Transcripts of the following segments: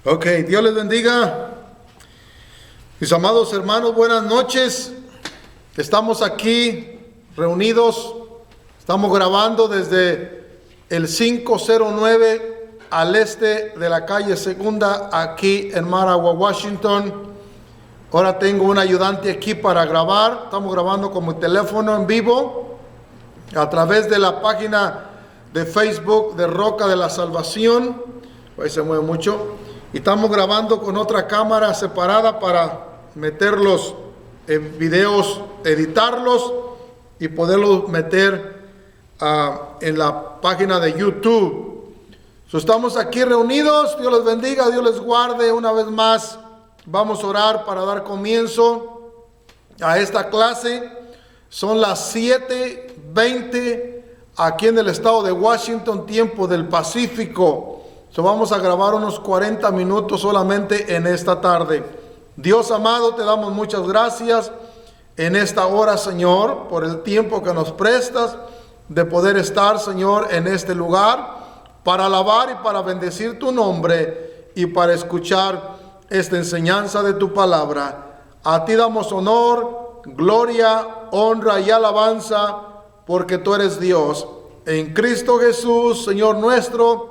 Ok, Dios les bendiga. Mis amados hermanos, buenas noches. Estamos aquí reunidos. Estamos grabando desde el 509 al este de la calle Segunda, aquí en Maragua, Washington. Ahora tengo un ayudante aquí para grabar. Estamos grabando con mi teléfono en vivo a través de la página de Facebook de Roca de la Salvación. Ahí se mueve mucho. Y estamos grabando con otra cámara separada para meterlos en videos, editarlos y poderlos meter en la página de YouTube. Estamos aquí reunidos. Dios les bendiga, Dios les guarde. Una vez más vamos a orar para dar comienzo a esta clase. Son las 7:20 aquí en el estado de Washington, tiempo del Pacífico. Vamos a grabar unos 40 minutos solamente en esta tarde. Dios amado, te damos muchas gracias en esta hora, Señor, por el tiempo que nos prestas de poder estar, Señor, en este lugar para alabar y para bendecir tu nombre y para escuchar esta enseñanza de tu palabra. A ti damos honor, gloria, honra y alabanza, porque tú eres Dios. En Cristo Jesús, Señor nuestro,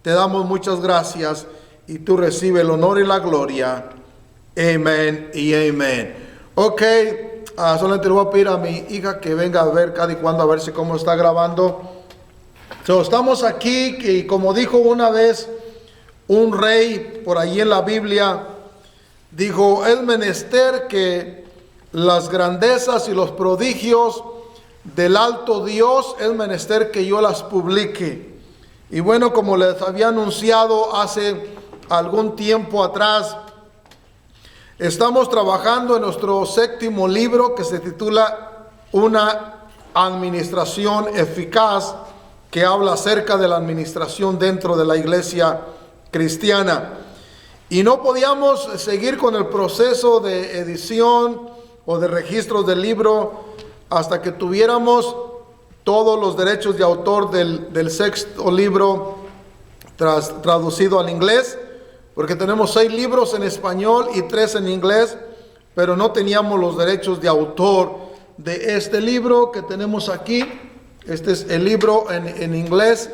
te damos muchas gracias y tú recibes el honor y la gloria. Amén y amén. Ok, solamente le voy a pedir a mi hija que venga a ver cada y cuando a ver si cómo está grabando. Estamos aquí y como dijo una vez un rey por ahí en la Biblia, dijo: es menester que las grandezas y los prodigios del alto Dios, es menester que yo las publique. Y bueno, como les había anunciado hace algún tiempo atrás, estamos trabajando en nuestro 7º libro que se titula Una administración eficaz, que habla acerca de la administración dentro de la iglesia cristiana. Y no podíamos seguir con el proceso de edición o de registros del libro hasta que tuviéramos todos los derechos de autor del 6º libro traducido al inglés, porque tenemos 6 libros en español y 3 en inglés, pero no teníamos los derechos de autor de este libro que tenemos aquí. Este es el libro en inglés,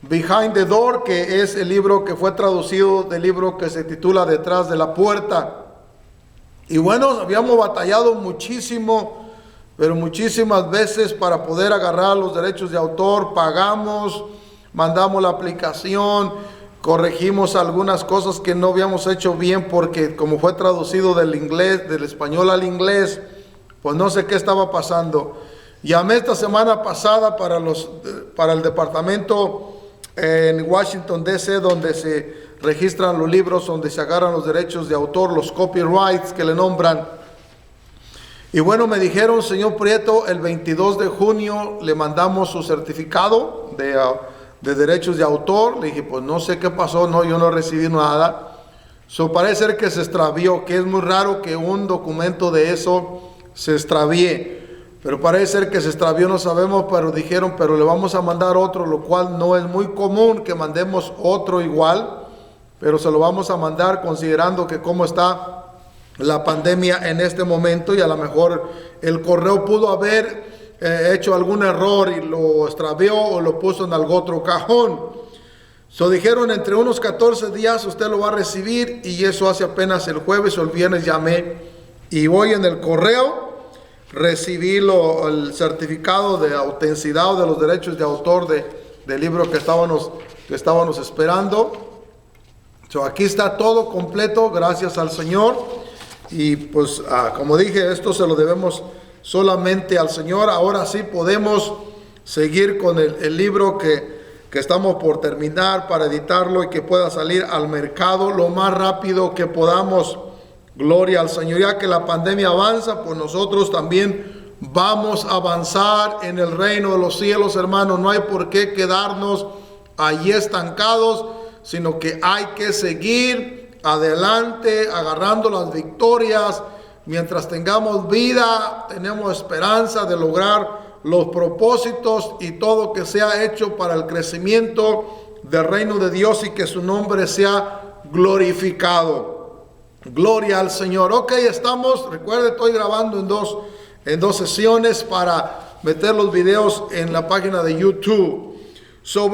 Behind the Door, que es el libro que fue traducido del libro que se titula Detrás de la Puerta. Y bueno, habíamos batallado muchísimo, pero muchísimas veces para poder agarrar los derechos de autor. Pagamos, mandamos la aplicación, corregimos algunas cosas que no habíamos hecho bien, porque como fue traducido del inglés, del español al inglés, pues no sé qué estaba pasando. Llamé esta semana pasada para el departamento en Washington DC, donde se registran los libros, donde se agarran los derechos de autor, los copyrights que le nombran. Y bueno, me dijeron: señor Prieto, el 22 de junio le mandamos su certificado de derechos de autor. Le dije: pues no sé qué pasó, no, yo no recibí nada. Parece ser que se extravió, que es muy raro que un documento de eso se extravíe. Pero parece ser que se extravió, no sabemos, pero dijeron: pero le vamos a mandar otro, lo cual no es muy común que mandemos otro igual, pero se lo vamos a mandar considerando que cómo está la pandemia en este momento, y a lo mejor el correo pudo haber hecho algún error y lo extravió o lo puso en algún otro cajón. Dijeron: entre unos 14 días usted lo va a recibir, y eso hace apenas el jueves o el viernes llamé, y hoy en el correo recibí el certificado de autenticidad o de los derechos de autor del libro que estábamos esperando. Aquí está todo completo, gracias al Señor. Y pues como dije, esto se lo debemos solamente al Señor. Ahora sí podemos seguir con el libro que estamos por terminar para editarlo y que pueda salir al mercado lo más rápido que podamos. Gloria al Señor. Ya que la pandemia avanza, pues nosotros también vamos a avanzar en el reino de los cielos, hermanos. No hay por qué quedarnos allí estancados, sino que hay que seguir adelante, agarrando las victorias. Mientras tengamos vida, tenemos esperanza de lograr los propósitos y todo que sea hecho para el crecimiento del reino de Dios y que su nombre sea glorificado. Gloria al Señor. Ok, recuerde, estoy grabando en dos sesiones para meter los videos en la página de YouTube.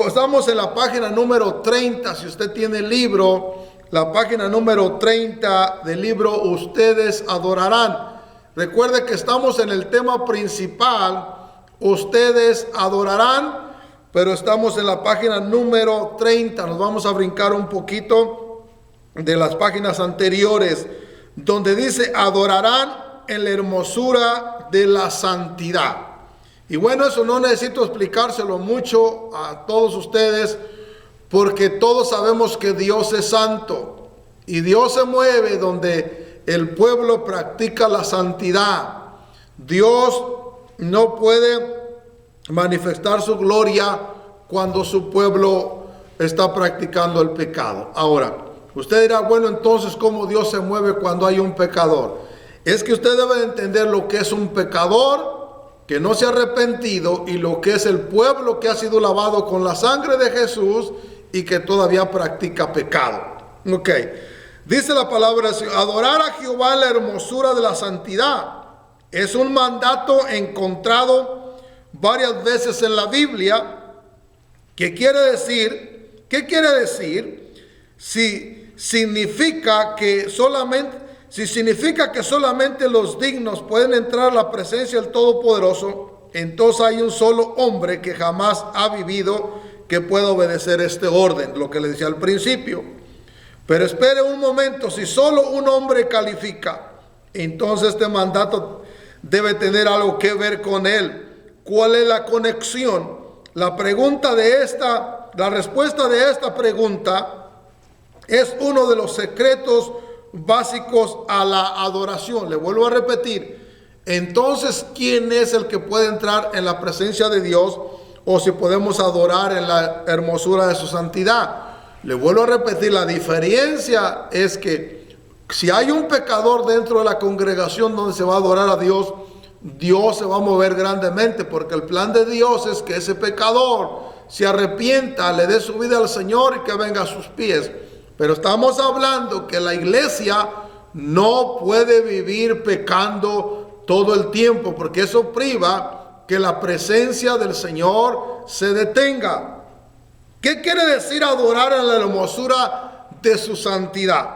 Estamos en la página número 30. Si usted tiene el libro, la página número 30 del libro Ustedes Adorarán. Recuerde que estamos en el tema principal, Ustedes Adorarán, pero estamos en la página número 30. Nos vamos a brincar un poquito de las páginas anteriores, donde dice adorarán en la hermosura de la santidad. Y bueno, eso no necesito explicárselo mucho a todos ustedes, porque todos sabemos que Dios es santo y Dios se mueve donde el pueblo practica la santidad. Dios no puede manifestar su gloria cuando su pueblo está practicando el pecado. Ahora, usted dirá, bueno, entonces, ¿cómo Dios se mueve cuando hay un pecador? Es que usted debe entender lo que es un pecador que no se ha arrepentido y lo que es el pueblo que ha sido lavado con la sangre de Jesús y que todavía practica pecado. Ok, dice la palabra, adorar a Jehová en la hermosura de la santidad. Es un mandato encontrado varias veces en la Biblia. ¿Qué quiere decir? Si significa que solamente los dignos pueden entrar a la presencia del Todopoderoso, entonces hay un solo hombre que jamás ha vivido que pueda obedecer este orden, lo que le decía al principio. Pero espere un momento, si solo un hombre califica, entonces este mandato debe tener algo que ver con él. ¿Cuál es la conexión? La respuesta de esta pregunta es uno de los secretos básicos a la adoración. Le vuelvo a repetir. Entonces, ¿quién es el que puede entrar en la presencia de Dios? O si podemos adorar en la hermosura de su santidad. Le vuelvo a repetir, la diferencia es que si hay un pecador dentro de la congregación donde se va a adorar a Dios, Dios se va a mover grandemente, porque el plan de Dios es que ese pecador se arrepienta, le dé su vida al Señor y que venga a sus pies. Pero estamos hablando que la iglesia no puede vivir pecando todo el tiempo, porque eso priva que la presencia del Señor se detenga. ¿Qué quiere decir adorar en la hermosura de su santidad?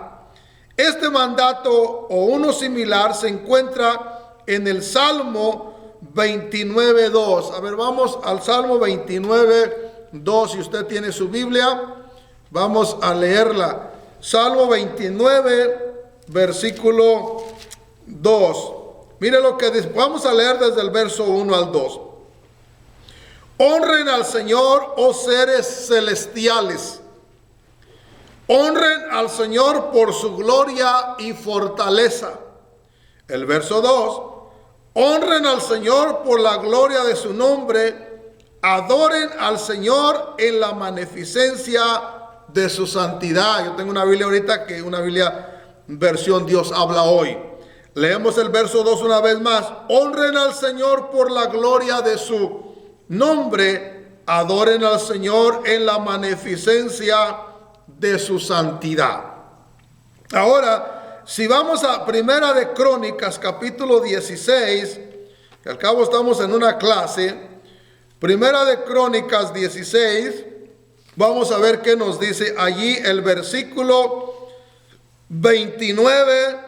Este mandato o uno similar se encuentra en el Salmo 29:2. A ver, vamos al Salmo 29:2. Si usted tiene su Biblia, vamos a leerla. Salmo 29, versículo 2. Mire lo que dice. Vamos a leer desde el verso 1 al 2. Honren al Señor, oh seres celestiales. Honren al Señor por su gloria y fortaleza. El verso 2. Honren al Señor por la gloria de su nombre. Adoren al Señor en la magnificencia de su santidad. Yo tengo una Biblia ahorita que una Biblia versión Dios habla hoy. Leemos el verso 2 una vez más. Honren al Señor por la gloria de su nombre. Adoren al Señor en la magnificencia de su santidad. Ahora, si vamos a Primera de Crónicas, capítulo 16, que al cabo estamos en una clase. Primera de Crónicas 16, vamos a ver qué nos dice allí el versículo 29,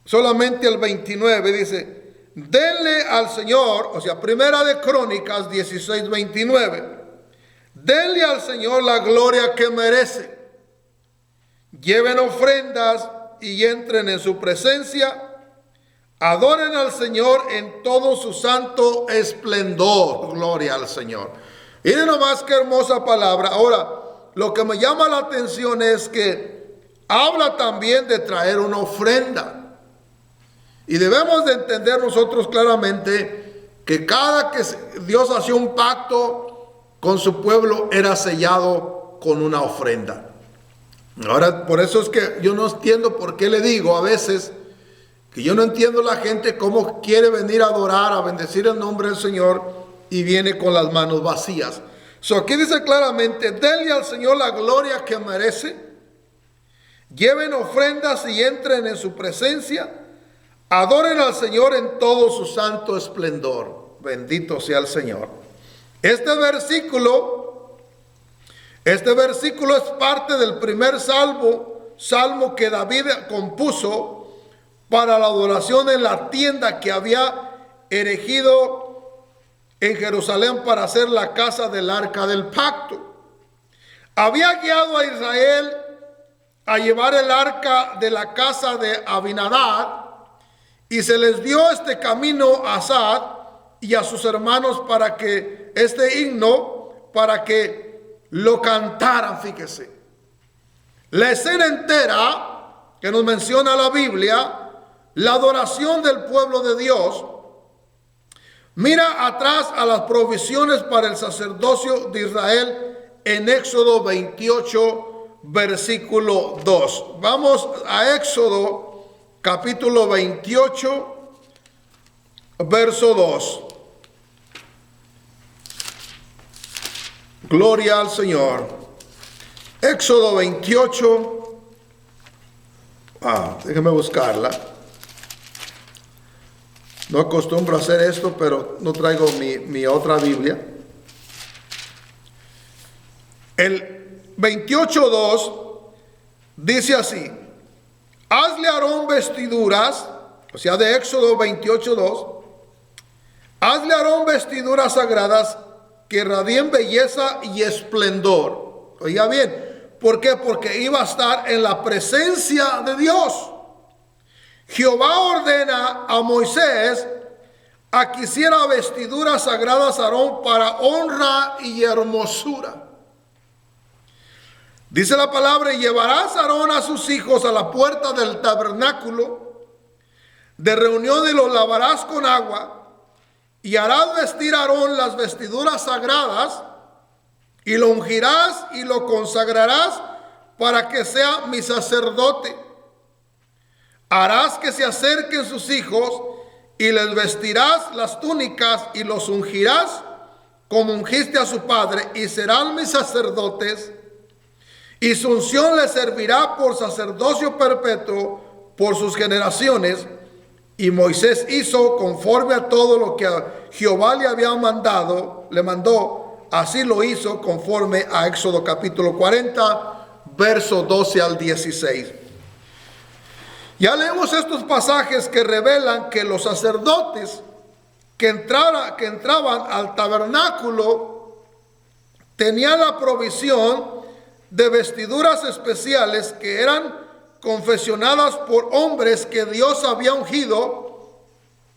solamente el 29 dice, denle al Señor, o sea, Primera de Crónicas 16, 29, denle al Señor la gloria que merece, lleven ofrendas y entren en su presencia. Adoren al Señor en todo su santo esplendor. Gloria al Señor. Miren nomás qué hermosa palabra. Ahora, lo que me llama la atención es que habla también de traer una ofrenda. Y debemos de entender nosotros claramente que cada que Dios hacía un pacto con su pueblo era sellado con una ofrenda. Ahora, por eso es que yo no entiendo por qué le digo a veces que yo no entiendo la gente cómo quiere venir a adorar, a bendecir el nombre del Señor y viene con las manos vacías. Aquí dice claramente, denle al Señor la gloria que merece, lleven ofrendas y entren en su presencia, adoren al Señor en todo su santo esplendor. Bendito sea el Señor. Este versículo es parte del primer salmo que David compuso para la adoración en la tienda que había erigido en Jerusalén para hacer la casa del arca del pacto. Había guiado a Israel a llevar el arca de la casa de Abinadab, y se les dio este camino a Asaf y a sus hermanos para que este himno, para que lo cantaran. Fíjese, la escena entera que nos menciona la Biblia, la adoración del pueblo de Dios, mira atrás a las provisiones para el sacerdocio de Israel en Éxodo 28, versículo 2. Vamos a Éxodo capítulo 28, verso 2. Gloria al Señor. Éxodo 28. Déjeme buscarla. No acostumbro a hacer esto, pero no traigo mi otra Biblia. El 28:2 dice así: hazle a Aarón vestiduras, o sea, de Éxodo 28:2, hazle a Aarón vestiduras sagradas que radien belleza y esplendor. Oiga bien, ¿por qué? Porque iba a estar en la presencia de Dios. Jehová ordena a Moisés a que hiciera vestiduras sagradas a Aarón para honra y hermosura. Dice la palabra: y llevarás a Aarón a sus hijos a la puerta del tabernáculo de reunión y los lavarás con agua, y harás vestir a Aarón las vestiduras sagradas, y lo ungirás y lo consagrarás para que sea mi sacerdote. Harás que se acerquen sus hijos y les vestirás las túnicas y los ungirás como ungiste a su padre, y serán mis sacerdotes, y su unción les servirá por sacerdocio perpetuo por sus generaciones. Y Moisés hizo conforme a todo lo que Jehová le había le mandó, así lo hizo conforme a Éxodo capítulo 40, verso 12 al 16. Ya leemos estos pasajes que revelan que los sacerdotes que entraban al tabernáculo tenían la provisión de vestiduras especiales que eran confeccionadas por hombres que Dios había ungido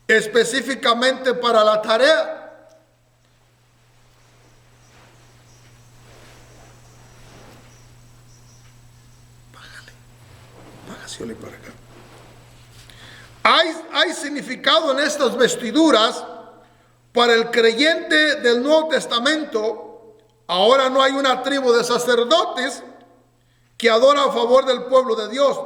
específicamente para la tarea. Págale para acá. Hay significado en estas vestiduras para el creyente del Nuevo Testamento. Ahora no hay una tribu de sacerdotes que adora a favor del pueblo de Dios.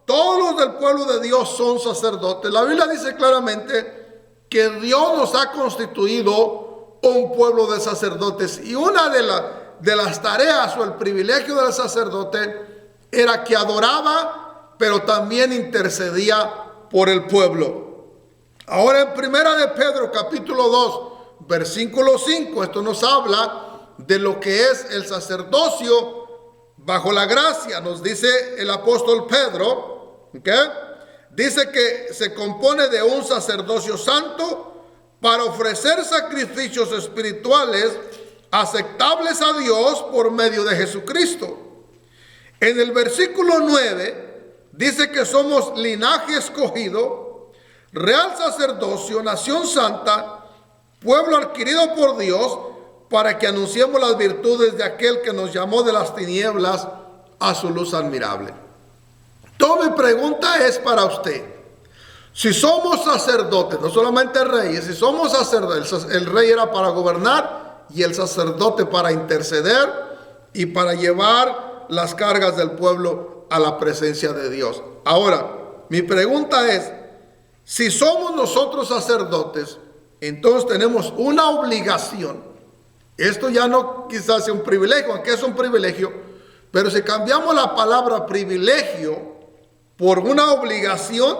Todos los del pueblo de Dios son sacerdotes. La Biblia dice claramente que Dios nos ha constituido un pueblo de sacerdotes. Y una de las tareas o el privilegio del sacerdote era que adoraba, pero también intercedía por el pueblo. Ahora en Primera de Pedro capítulo 2, versículo 5, esto nos habla de lo que es el sacerdocio bajo la gracia. Nos dice el apóstol Pedro, dice que se compone de un sacerdocio santo para ofrecer sacrificios espirituales aceptables a Dios por medio de Jesucristo. En el versículo 9 dice que somos linaje escogido, real sacerdocio, nación santa, pueblo adquirido por Dios, para que anunciemos las virtudes de aquel que nos llamó de las tinieblas a su luz admirable. Toda mi pregunta es para usted. Si somos sacerdotes, no solamente reyes, si somos sacerdotes, el rey era para gobernar y el sacerdote para interceder y para llevar las cargas del pueblo a la presencia de Dios. Ahora, mi pregunta es, si somos nosotros sacerdotes, entonces tenemos una obligación Esto ya no quizás sea un privilegio, aunque es un privilegio, pero si cambiamos la palabra privilegio por una obligación,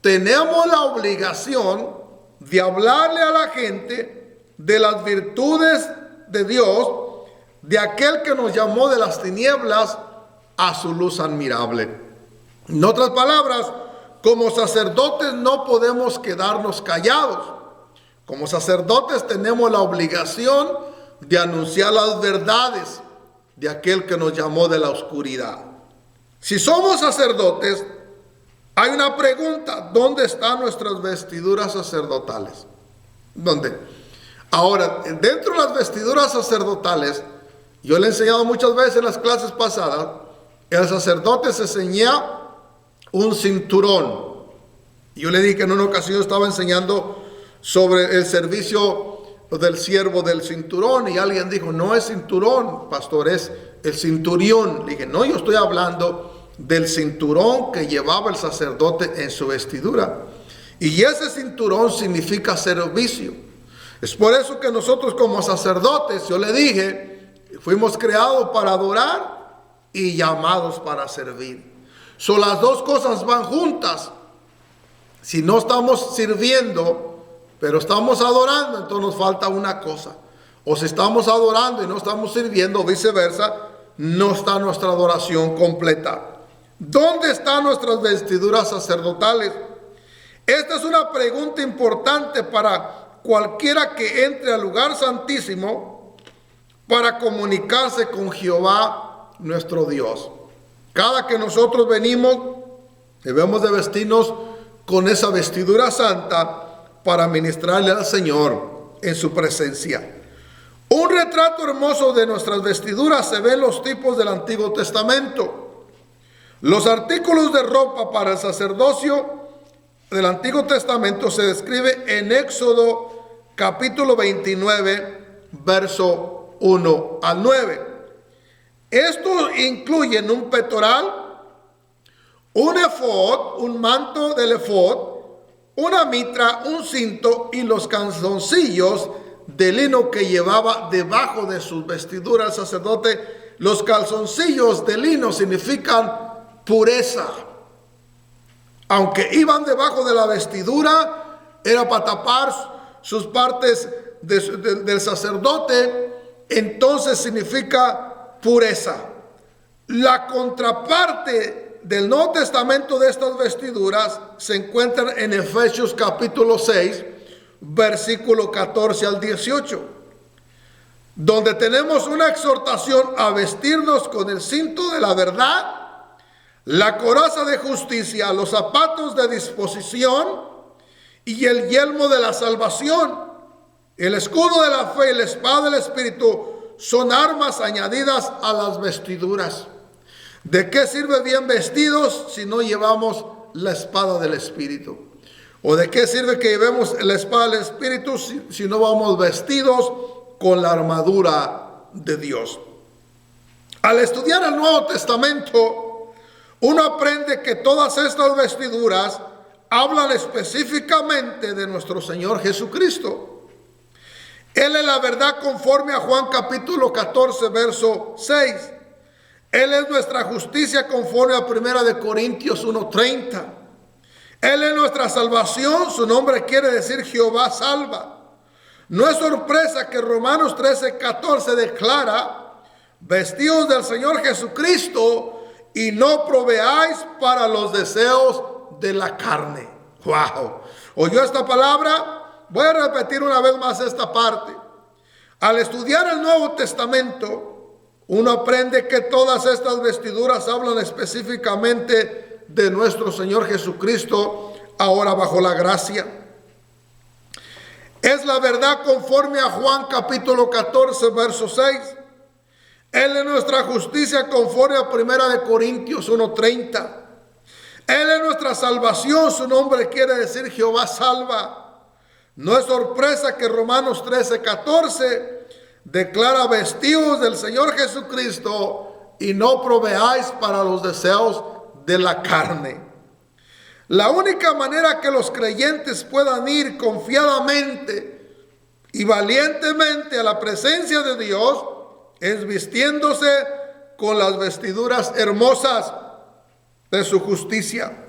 tenemos la obligación de hablarle a la gente de las virtudes de Dios, de aquel que nos llamó de las tinieblas a su luz admirable. En otras palabras, como sacerdotes no podemos quedarnos callados. Como sacerdotes tenemos la obligación de anunciar las verdades de aquel que nos llamó de la oscuridad. Si somos sacerdotes, hay una pregunta: ¿dónde están nuestras vestiduras sacerdotales? ¿Dónde? Ahora, dentro de las vestiduras sacerdotales, yo le he enseñado muchas veces en las clases pasadas, el sacerdote se ceñía un cinturón. Yo le dije que en una ocasión estaba enseñando sobre el servicio del siervo del cinturón, y alguien dijo: no es cinturón, pastor, es el cinturión. Le dije: no, yo estoy hablando del cinturón que llevaba el sacerdote en su vestidura, y ese cinturón significa servicio. Es por eso que nosotros como sacerdotes, yo le dije, fuimos creados para adorar y llamados para servir. Son las dos cosas van juntas. Si no estamos sirviendo pero estamos adorando, entonces nos falta una cosa. O si estamos adorando y no estamos sirviendo, viceversa, no está nuestra adoración completa. ¿Dónde están nuestras vestiduras sacerdotales? Esta es una pregunta importante para cualquiera que entre al lugar santísimo para comunicarse con Jehová nuestro Dios. Cada que nosotros venimos, debemos de vestirnos con esa vestidura santa para ministrarle al Señor en su presencia. Un retrato hermoso de nuestras vestiduras se ve en los tipos del Antiguo Testamento. Los artículos de ropa para el sacerdocio del Antiguo Testamento se describe en Éxodo capítulo 29, verso 1 al 9. Esto incluye un pectoral, un efod, un manto del efod, una mitra, un cinto y los calzoncillos de lino que llevaba debajo de sus vestiduras el sacerdote. Los calzoncillos de lino significan pureza. Aunque iban debajo de la vestidura, era para tapar sus partes del sacerdote, entonces significa pureza. La contraparte del Nuevo Testamento de estas vestiduras se encuentran en Efesios capítulo 6, versículo 14 al 18, donde tenemos una exhortación a vestirnos con el cinto de la verdad, la coraza de justicia, los zapatos de disposición y el yelmo de la salvación. El escudo de la fe y la espada del Espíritu son armas añadidas a las vestiduras. ¿De qué sirve bien vestidos si no llevamos la espada del Espíritu? ¿O de qué sirve que llevemos la espada del Espíritu si no vamos vestidos con la armadura de Dios? Al estudiar el Nuevo Testamento, uno aprende que todas estas vestiduras hablan específicamente de nuestro Señor Jesucristo. Él es la verdad conforme a Juan capítulo 14, verso 6. Él es nuestra justicia conforme a 1 Corintios 1:30. Él es nuestra salvación, su nombre quiere decir Jehová salva. No es sorpresa que Romanos 13:14 declara: vestidos del Señor Jesucristo y no proveáis para los deseos de la carne. ¡Wow! ¿Oyó esta palabra? Voy a repetir una vez más esta parte. Al estudiar el Nuevo Testamento, uno aprende que todas estas vestiduras hablan específicamente de nuestro Señor Jesucristo, ahora bajo la gracia. Es la verdad conforme a Juan capítulo 14, verso 6. Él es nuestra justicia conforme a 1 Corintios 1:30. Él es nuestra salvación, su nombre quiere decir Jehová salva. No es sorpresa que Romanos 13:14 declara: vestidos del Señor Jesucristo y no proveáis para los deseos de la carne. La única manera que los creyentes puedan ir confiadamente y valientemente a la presencia de Dios, es vistiéndose con las vestiduras hermosas de su justicia.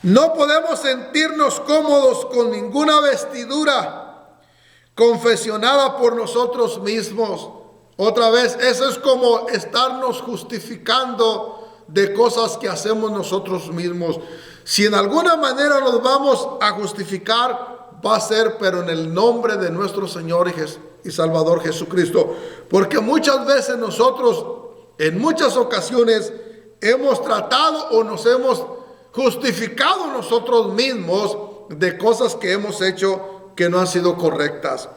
No podemos sentirnos cómodos con ninguna vestidura confeccionada por nosotros mismos. Otra vez, eso es como estarnos justificando de cosas que hacemos nosotros mismos. Si en alguna manera nos vamos a justificar, va a ser, pero en el nombre de nuestro Señor y Salvador Jesucristo. Porque muchas veces nosotros, en muchas ocasiones, hemos tratado o nos hemos justificado nosotros mismos de cosas que hemos hecho que no han sido correctas.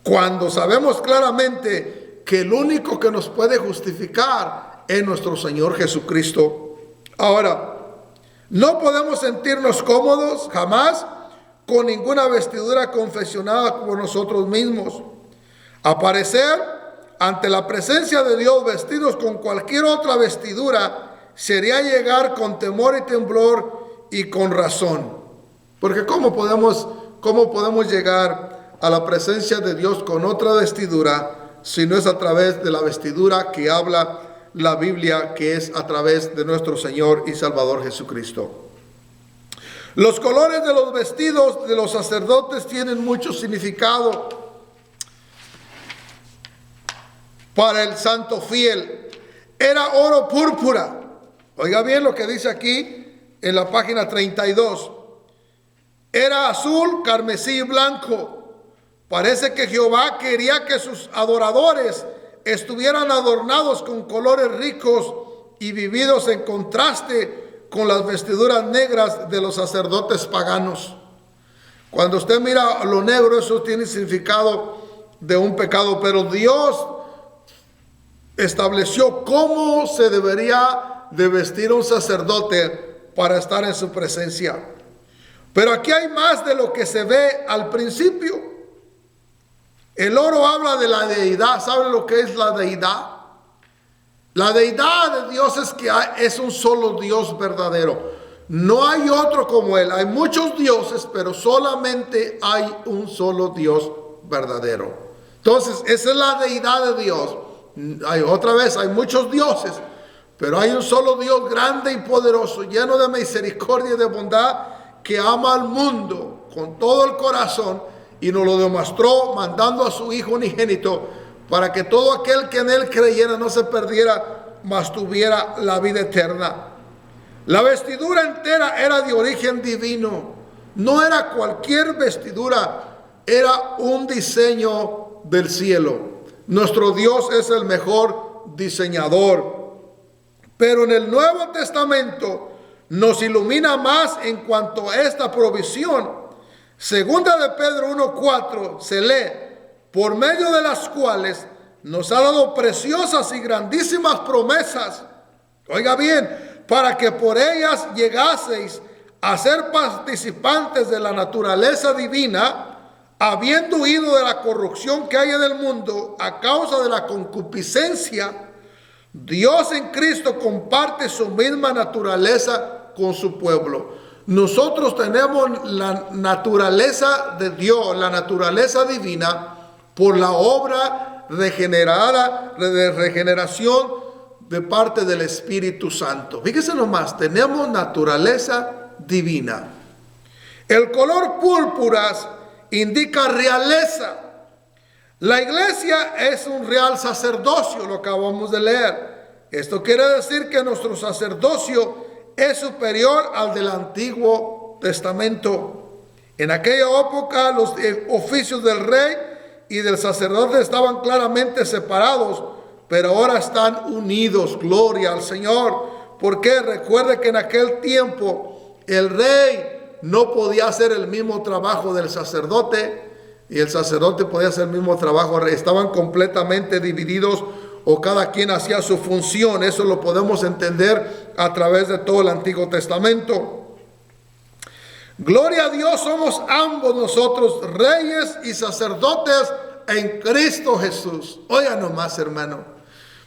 Cuando sabemos claramente que el único que nos puede justificar es nuestro Señor Jesucristo. Ahora, no podemos sentirnos cómodos jamás con ninguna vestidura confeccionada por nosotros mismos. Aparecer ante la presencia de Dios vestidos con cualquier otra vestidura sería llegar con temor y temblor y con razón. Porque ¿cómo podemos llegar a la presencia de Dios con otra vestidura si no es a través de la vestidura que habla la Biblia, que es a través de nuestro Señor y Salvador Jesucristo? Los colores de los vestidos de los sacerdotes tienen mucho significado para el santo fiel. Era oro púrpura. Oiga bien lo que dice aquí en la página 32. Era azul, carmesí y blanco. Parece que Jehová quería que sus adoradores estuvieran adornados con colores ricos y vividos en contraste con las vestiduras negras de los sacerdotes paganos. Cuando usted mira lo negro, eso tiene significado de un pecado, pero Dios estableció cómo se debería de vestir un sacerdote para estar en su presencia. Pero aquí hay más de lo que se ve al principio. El oro habla de la deidad. ¿Saben lo que es la deidad? La deidad de Dios es que es un solo Dios verdadero. No hay otro como Él. Hay muchos dioses, pero solamente hay un solo Dios verdadero. Entonces, esa es la deidad de Dios. Otra vez, hay muchos dioses, pero hay un solo Dios grande y poderoso, lleno de misericordia y de bondad, que ama al mundo con todo el corazón y nos lo demostró mandando a su Hijo unigénito para que todo aquel que en Él creyera no se perdiera, mas tuviera la vida eterna. La vestidura entera era de origen divino. No era cualquier vestidura, era un diseño del cielo. Nuestro Dios es el mejor diseñador. Pero en el Nuevo Testamento nos ilumina más en cuanto a esta provisión. Segunda de Pedro 1:4 se lee: por medio de las cuales nos ha dado preciosas y grandísimas promesas. Oiga bien, para que por ellas llegaseis a ser participantes de la naturaleza divina, habiendo huido de la corrupción que hay en el mundo a causa de la concupiscencia. Dios en Cristo comparte su misma naturaleza con su pueblo. Nosotros tenemos la naturaleza de Dios, la naturaleza divina, por la obra regenerada, de regeneración de parte del Espíritu Santo. Fíjese nomás, tenemos naturaleza divina. El color púrpura indica realeza. La iglesia es un real sacerdocio, lo acabamos de leer. Esto quiere decir que nuestro sacerdocio es superior al del Antiguo Testamento. En aquella época los oficios del rey y del sacerdote estaban claramente separados, pero ahora están unidos. Gloria al Señor. Porque recuerde que en aquel tiempo el rey no podía hacer el mismo trabajo del sacerdote y el sacerdote podía hacer el mismo trabajo. Estaban completamente divididos, o cada quien hacía su función. Eso lo podemos entender a través de todo el Antiguo Testamento. Gloria a Dios, somos ambos nosotros reyes y sacerdotes en Cristo Jesús. Oiga nomás, hermano.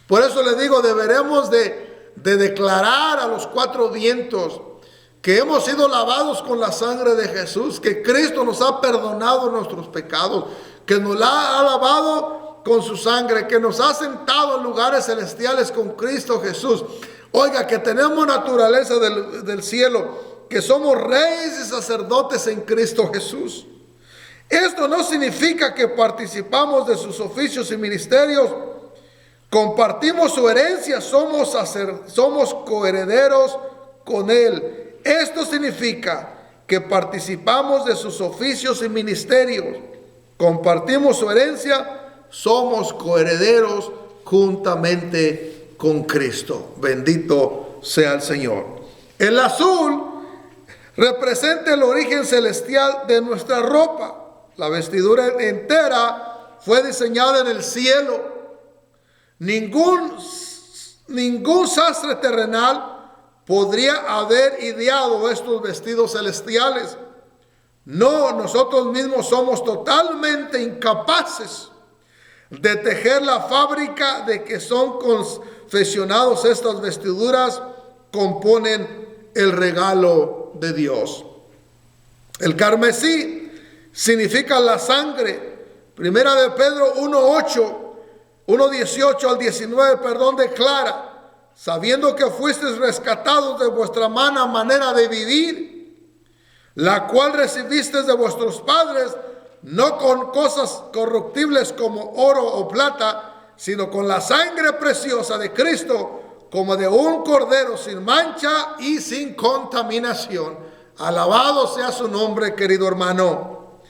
Por eso le digo, deberemos de declarar a los cuatro vientos que hemos sido lavados con la sangre de Jesús, que Cristo nos ha perdonado nuestros pecados, que nos la ha lavado con su sangre, que nos ha sentado en lugares celestiales con Cristo Jesús. Oiga, que tenemos naturaleza del cielo, que somos reyes y sacerdotes en Cristo Jesús. Esto no significa que participamos de sus oficios y ministerios, compartimos su herencia, somos coherederos con Él. Esto significa que participamos de sus oficios y ministerios, compartimos su herencia, somos coherederos juntamente con Cristo. Bendito sea el Señor. El azul representa el origen celestial de nuestra ropa. La vestidura entera fue diseñada en el cielo. Ningún sastre terrenal podría haber ideado estos vestidos celestiales. No, nosotros mismos somos totalmente incapaces de tejer la fábrica de que son confeccionados estas vestiduras. Componen el regalo de Dios. El carmesí significa la sangre. Primera de Pedro 1:18 al 19, declara: sabiendo que fuisteis rescatados de vuestra mala manera de vivir, la cual recibisteis de vuestros padres, no con cosas corruptibles como oro o plata, sino con la sangre preciosa de Cristo, como de un cordero sin mancha y sin contaminación. Alabado sea su nombre, querido hermano.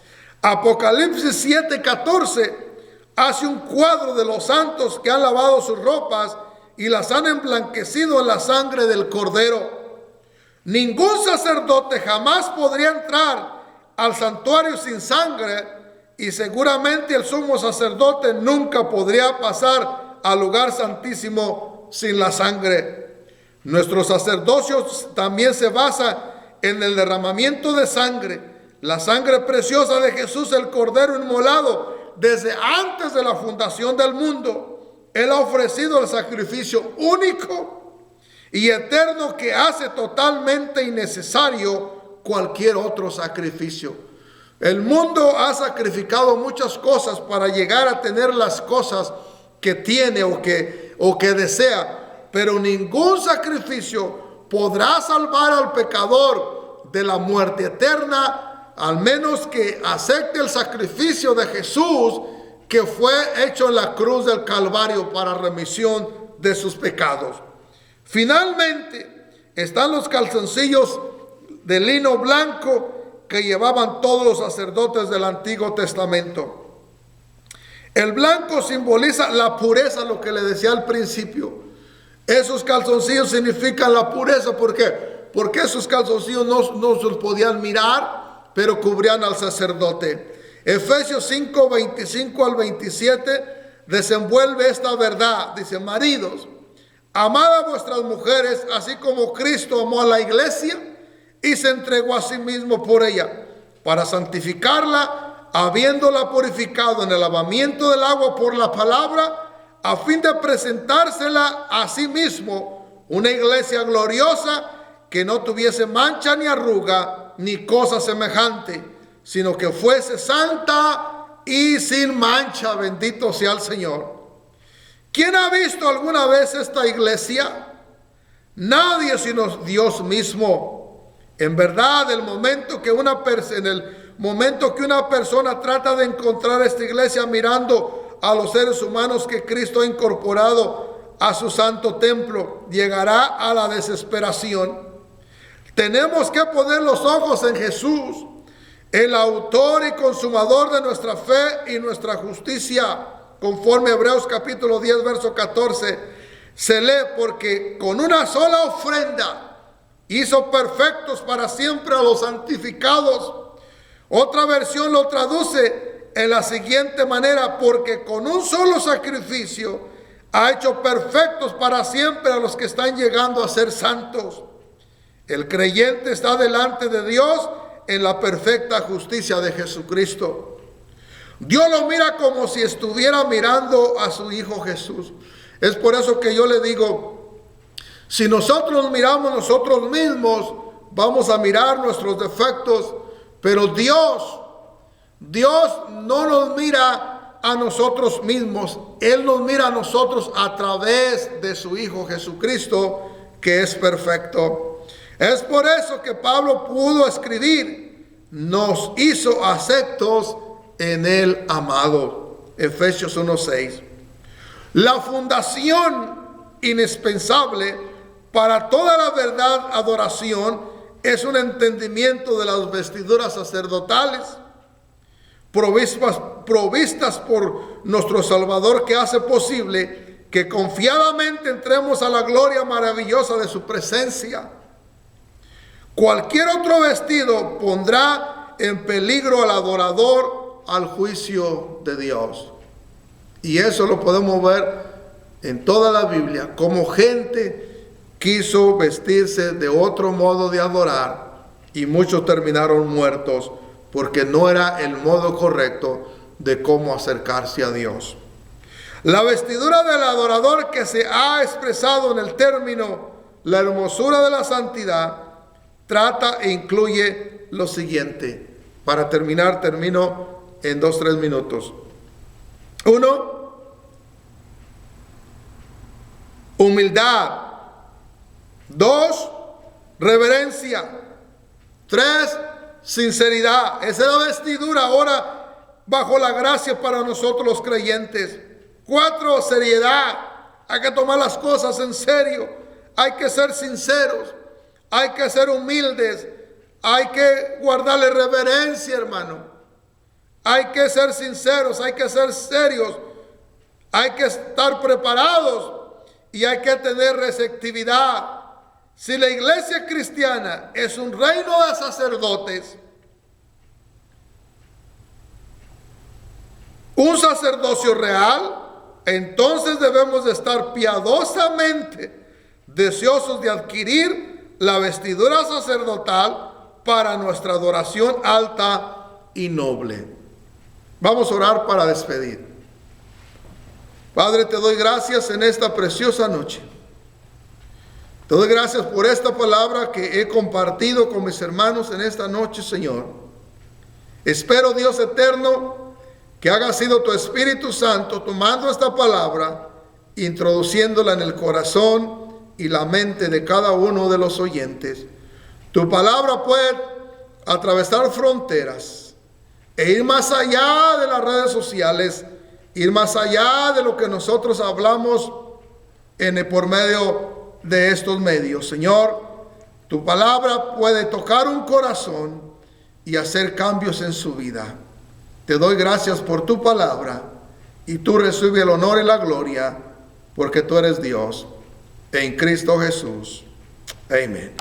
Apocalipsis 7:14 hace un cuadro de los santos que han lavado sus ropas y las han emblanquecido en la sangre del cordero. Ningún sacerdote jamás podría entrar al santuario sin sangre, y seguramente el sumo sacerdote nunca podría pasar al lugar santísimo sin la sangre. Nuestro sacerdocio también se basa en el derramamiento de sangre, la sangre preciosa de Jesús, el Cordero inmolado desde antes de la fundación del mundo. Él ha ofrecido el sacrificio único y eterno que hace totalmente innecesario cualquier otro sacrificio. El mundo ha sacrificado muchas cosas para llegar a tener las cosas que tiene o que desea, pero ningún sacrificio podrá salvar al pecador de la muerte eterna, al menos que acepte el sacrificio de Jesús, que fue hecho en la cruz del Calvario para remisión de sus pecados. Finalmente están los calzoncillos de lino blanco que llevaban todos los sacerdotes del Antiguo Testamento. El blanco simboliza la pureza, lo que le decía al principio. Esos calzoncillos significan la pureza. ¿Por qué? Porque esos calzoncillos no se podían mirar, pero cubrían al sacerdote. Efesios 5:25 al 27 desenvuelve esta verdad. Dice: maridos, amad a vuestras mujeres, así como Cristo amó a la iglesia y se entregó a sí mismo por ella, para santificarla, habiéndola purificado en el lavamiento del agua por la palabra, a fin de presentársela a sí mismo una iglesia gloriosa, que no tuviese mancha ni arruga ni cosa semejante, sino que fuese santa y sin mancha. Bendito sea el Señor. ¿Quién ha visto alguna vez esta iglesia? Nadie sino Dios mismo. En verdad, en el momento que una persona trata de encontrar esta iglesia mirando a los seres humanos que Cristo ha incorporado a su santo templo, llegará a la desesperación. Tenemos que poner los ojos en Jesús, el autor y consumador de nuestra fe y nuestra justicia, conforme Hebreos capítulo 10, verso 14, se lee: porque con una sola ofrenda hizo perfectos para siempre a los santificados. Otra versión lo traduce en la siguiente manera: porque con un solo sacrificio ha hecho perfectos para siempre a los que están llegando a ser santos. El creyente está delante de Dios en la perfecta justicia de Jesucristo. Dios lo mira como si estuviera mirando a su Hijo Jesús. Es por eso que yo le digo, si nosotros miramos nosotros mismos, vamos a mirar nuestros defectos, pero Dios Dios no nos mira a nosotros mismos, Él nos mira a nosotros a través de su Hijo Jesucristo, que es perfecto. Es por eso que Pablo pudo escribir: nos hizo aceptos en el amado. Efesios 1:6. La fundación indispensable para toda la verdad adoración es un entendimiento de las vestiduras sacerdotales provistas por nuestro Salvador, que hace posible que confiadamente entremos a la gloria maravillosa de su presencia. Cualquier otro vestido pondrá en peligro al adorador al juicio de Dios. Y eso lo podemos ver en toda la Biblia, como gente quiso vestirse de otro modo de adorar y muchos terminaron muertos porque no era el modo correcto de cómo acercarse a Dios. La vestidura del adorador que se ha expresado en el término la hermosura de la santidad trata e incluye lo siguiente. Para terminar, termino en 2-3 minutos. 1, humildad. 2, reverencia. 3, sinceridad. Esa es la vestidura ahora bajo la gracia para nosotros los creyentes. 4, seriedad. Hay que tomar las cosas en serio. Hay que ser sinceros. Hay que ser humildes. Hay que guardarle reverencia, hermano. Hay que ser sinceros. Hay que ser serios. Hay que estar preparados. Y hay que tener receptividad. Si la iglesia cristiana es un reino de sacerdotes, un sacerdocio real, entonces debemos de estar piadosamente deseosos de adquirir la vestidura sacerdotal para nuestra adoración alta y noble. Vamos a orar para despedir. Padre, te doy gracias en esta preciosa noche. Te doy gracias por esta palabra que he compartido con mis hermanos en esta noche, Señor. Espero, Dios eterno, que haga sido tu Espíritu Santo tomando esta palabra, introduciéndola en el corazón y la mente de cada uno de los oyentes. Tu palabra puede atravesar fronteras e ir más allá de las redes sociales, ir más allá de lo que nosotros hablamos por medio de estos medios. Señor, tu palabra puede tocar un corazón y hacer cambios en su vida. Te doy gracias por tu palabra y tú recibes el honor y la gloria porque tú eres Dios. En Cristo Jesús. Amén.